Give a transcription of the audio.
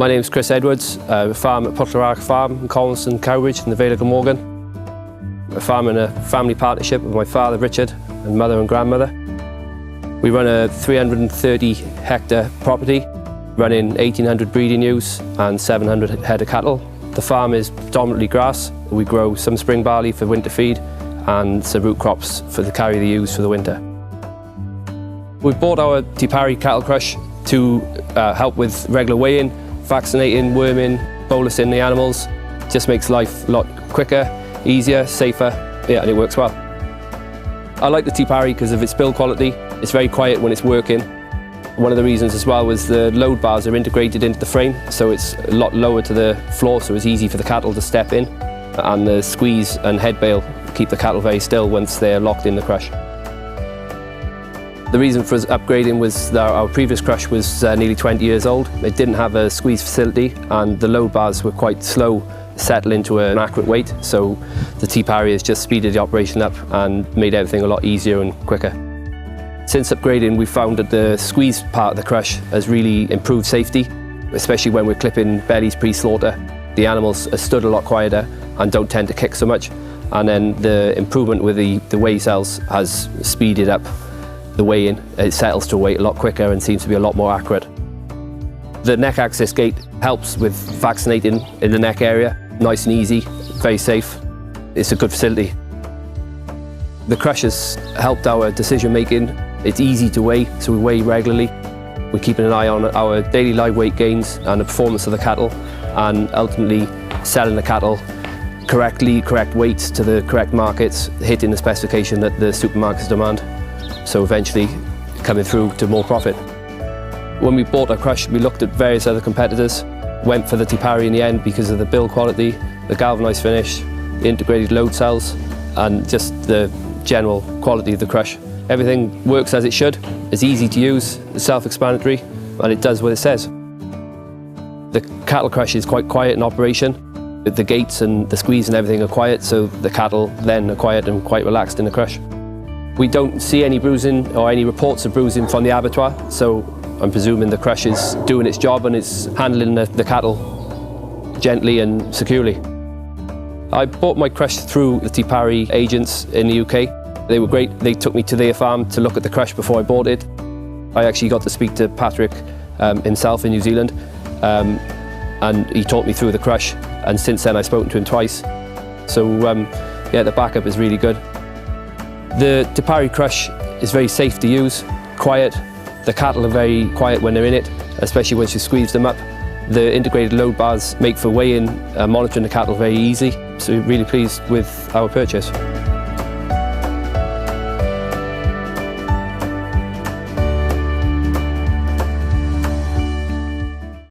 My name's Chris Edwards. I farm at Pwllrach Farm in Collinston, Cowbridge in the Vale of Glamorgan. I farm in a family partnership with my father Richard and mother and grandmother. We run a 330 hectare property, running 1,800 breeding ewes and 700 head of cattle. The farm is predominantly grass. We grow some spring barley for winter feed and some root crops to carry the ewes for the winter. We bought our Te Pari Cattle Crush to help with regular weighing, vaccinating, worming, bolusing the animals. Just makes life a lot quicker, easier, safer, and it works well. I like the Te Pari because of its build quality. It's very quiet when it's working. One of the reasons as well was the load bars are integrated into the frame, so it's a lot lower to the floor, so it's easy for the cattle to step in. And the squeeze and headbail keep the cattle very still once they're locked in the crush. The reason for us upgrading was that our previous crush was nearly 20 years old. It didn't have a squeeze facility and the load bars were quite slow to settle into an accurate weight, so the Te Pari has just speeded the operation up and made everything a lot easier and quicker. Since upgrading, we've found that the squeeze part of the crush has really improved safety, especially when we're clipping bellies pre-slaughter. The animals are stood a lot quieter and don't tend to kick so much, and then the improvement with the weigh cells has speeded up the weigh-in. It settles to a weight a lot quicker and seems to be a lot more accurate. The neck access gate helps with vaccinating in the neck area. Nice and easy, very safe. It's a good facility. The crush has helped our decision making. It's easy to weigh, so we weigh regularly. We're keeping an eye on our daily live weight gains and the performance of the cattle, and ultimately selling the cattle correctly, correct weights to the correct markets, hitting the specification that the supermarkets demand. So eventually coming through to more profit. When we bought our crush, we looked at various other competitors, went for the Te Pari in the end because of the build quality, the galvanised finish, the integrated load cells, and just the general quality of the crush. Everything works as it should, it's easy to use, it's self-explanatory, and it does what it says. The cattle crush is quite quiet in operation. The gates and the squeeze and everything are quiet, so the cattle then are quiet and quite relaxed in the crush. We don't see any bruising or any reports of bruising from the abattoir, so I'm presuming the crush is doing its job and it's handling the cattle gently and securely. I bought my crush through the Te Pari agents in the UK. They were great. They took me to their farm to look at the crush before I bought it. I actually got to speak to Patrick himself in New Zealand, and he taught me through the crush, and since then I've spoken to him twice. So yeah, the backup is really good. The Te Pari Crush is very safe to use, quiet. The cattle are very quiet when they're in it, especially once you squeeze them up. The integrated load bars make for weighing and monitoring the cattle very easy, so we're really pleased with our purchase.